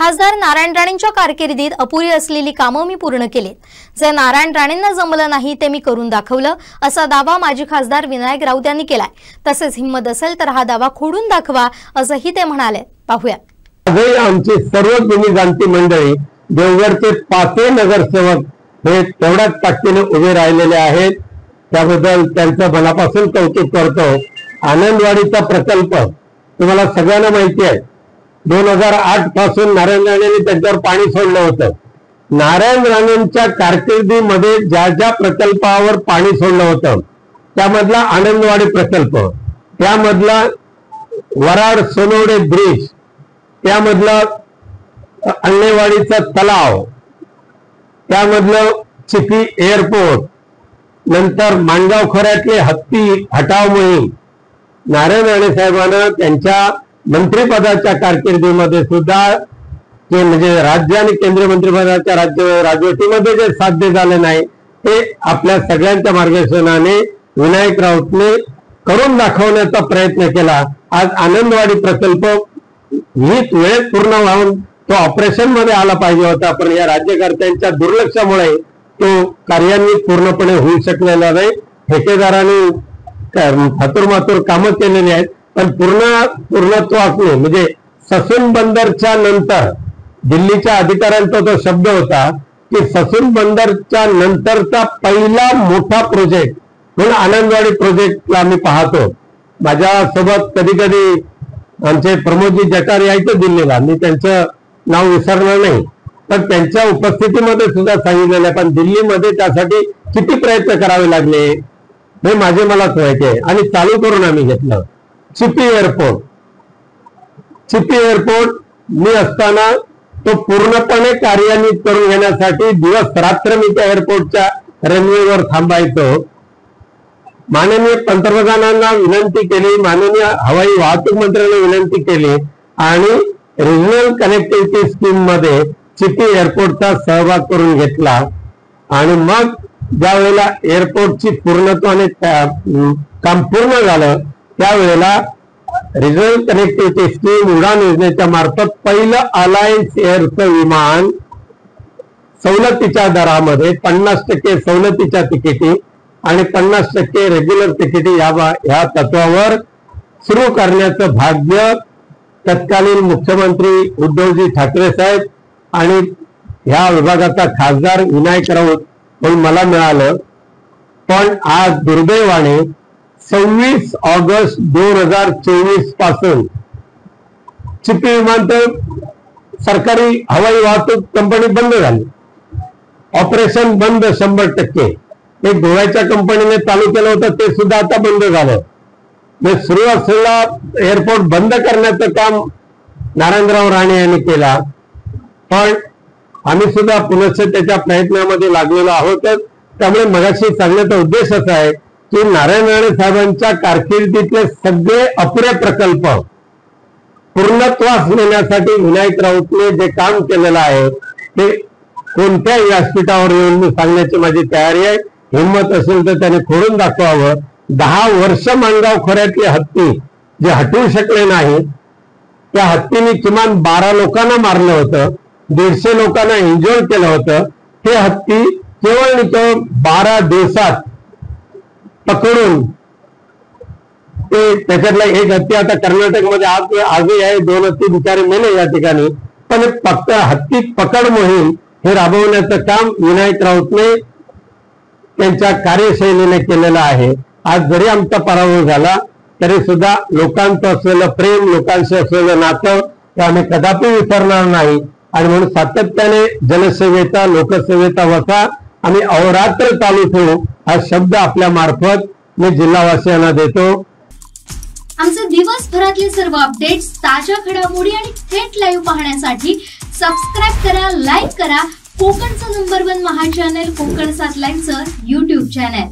खासदार नारायण राणेंच्या कारकिर्दीत अपुरी असलेली कामं मी पूर्ण केलीत. जे नारायण राणेंना जमलं नाही ते मी करून दाखवलं असा दावा माजी खासदार विनायक राऊत यांनी केलाय. तसेच हिम्मत असेल तर हा दावा खोडून दाखवा असंही ते म्हणाले. पाहूया. आमची सर्व जुनी जाणती मंडळी देवगडचे 5 नगरसेवक हे तेवढ्याच ताकदीने उभे राहिलेले आहेत. त्याबद्दल त्यांचं मनापासून कौतुक करतो. आनंदवाडीचा प्रकल्प तुम्हाला सगळ्यांना माहिती आहे. 2008 पासून नारायण राणेंनी त्यांच्यावर पाणी सोडलं होतं. नारायण राणेंच्या कारकिर्दीमध्ये ज्या ज्या प्रकल्पावर पाणी सोडलं होतं त्यामधला आनंदवाडी प्रकल्प, त्यामधला वराड सोनवडे ब्रिज, त्यामधला अण्णेवाडीचा तलाव, त्यामधलं चिपी एअरपोर्ट, नंतर माणगाव खोऱ्यातले हत्ती हटाव मोहीम. नारायण राणे साहेबांना त्यांच्या मंत्रिपदाच्या कारकिर्दीमध्ये सुद्धा जे म्हणजे राज्य आणि केंद्रीय मंत्रिपदाच्या राजवटीमध्ये जे साध्य झाले नाही ते आपल्या सगळ्यांच्या मार्गदर्शनाने विनायक राऊतने करून दाखवण्याचा प्रयत्न केला. आज आनंदवाडी प्रकल्प हीच वेळेत पूर्ण व्हावून तो ऑपरेशन मध्ये आला पाहिजे होता, पण या राज्यकर्त्यांच्या दुर्लक्षामुळे तो कार्यान्वित पूर्णपणे होऊ शकलेला नाही. ठेकेदारांनी हातूरमातूर कामं केलेली आहेत, पण पूर्णत्वास म्हणजे ससून बंदरच्या नंतर दिल्लीच्या अधिकाऱ्यांचा तो शब्द होता की ससून बंदरच्या नंतरचा पहिला मोठा प्रोजेक्ट म्हणून आनंदवाडी प्रोजेक्टला आम्ही पाहतो. माझ्यासोबत कधी कधी आमचे प्रमोदजी जटार यायचे दिल्लीला, मी त्यांचं नाव विसरणार नाही, पण त्यांच्या उपस्थितीमध्ये सुद्धा सांगितलेलं आहे. पण दिल्लीमध्ये त्यासाठी किती प्रयत्न करावे लागले हे माझे मलाच माहिती आहे. आणि चालू करून आम्ही घेतलं चिपी एअरपोर्ट. चिपी एअरपोर्ट मी असताना तो पूर्णपणे कार्यान्वित करून घेण्यासाठी दिवस रात्र मी त्या एअरपोर्टच्या रनवेवर थांबायचो. माननीय पंतप्रधानांना विनंती केली, माननीय हवाई वाहतूक मंत्र्यांना विनंती केली आणि रिजनल कनेक्टिव्हिटी स्कीम मध्ये चिपी एअरपोर्टचा सहभाग करून घेतला. आणि मग ज्या वेळेला एअरपोर्टची पूर्णत्वाने काम पूर्ण झालं त्यावेळेला रिजनल कनेक्टिव्हिटी स्कीम उडान योजनेच्या मार्फत पहिलं अलायन्स एअरचं विमान सवलतीच्या दरामध्ये 50% सवलतीच्या तिकिटी आणि 50% रेग्युलर तिकिटी या तत्वावर सुरू करण्याचं भाग्य तत्कालीन मुख्यमंत्री उद्धवजी ठाकरे साहेब आणि ह्या विभागाचा खासदार विनायक राऊत म्हणून मला मिळालं. पण आज दुर्दैवाने 26 ऑगस्ट 2024 पासून चिपी विमानतळ सरकारी हवाई वाहतूक कंपनी बंद झाली. ऑपरेशन बंद 100%. ते गोव्याच्या कंपनीने चालू केलं होतं ते सुद्धा आता बंद झालं. सुरू असलेला एअरपोर्ट बंद करण्याचं काम नारायणराव राणे यांनी केला. पण आम्ही सुद्धा पुनश्च त्याच्या प्रयत्नामध्ये लागलेलो आहोतच. त्यामुळे मगाशी सांगण्याचा उद्देश असा आहे की नारायण राणे साहेबांच्या कारकिर्दीतले सगळे अपुरे प्रकल्प पूर्णत्वास नेण्यासाठी विनायक राऊतने जे काम केलेलं आहे ते कोणत्याही व्यासपीठावर येऊन मी सांगण्याची माझी तयारी आहे. हिम्मत असेल तर त्याने खोडून दाखवावं. 10 वर्ष माणगाव खोऱ्यातले हत्ती जे हटवू शकले नाही, त्या हत्तीने किमान 12 लोकांना मारलं होतं, 150 लोकांना इंजोर केलं होतं. हे हत्ती केवळ 12 दिवसात पकडून ते त्याच्यातला एक हत्ती आता कर्नाटकमध्ये आजही आहे. 2 हत्ती बिचारे मेले या ठिकाणी. पण फक्त हत्ती पकड मोहीम हे राबवण्याचं काम विनायक राऊतने त्यांच्या कार्यशैलीने केलेलं आहे. आज जरी आमचा पराभव झाला तरी सुद्धा लोकांचं असलेलं प्रेम, लोकांशी असलेलं नातं हे आम्ही कदापि विसरणार नाही. आणि म्हणून सातत्याने जनसेवेचा, लोकसेवेचा वसा आम्ही अहोरात्र चालू ठेवू हा शब्द आपल्या मार्फत मी जिल्हावासियांना देतो. आमचे दिवसभरातले सर्व अपडेट्स, ताज्या घडामोडी आणि थेट लाईव्ह पाहण्यासाठी सबस्क्राईब करा, लाईक करा कोकणचं नंबर 1 महा चॅनल कोकण 7 लाईव्हचं YouTube चॅनल.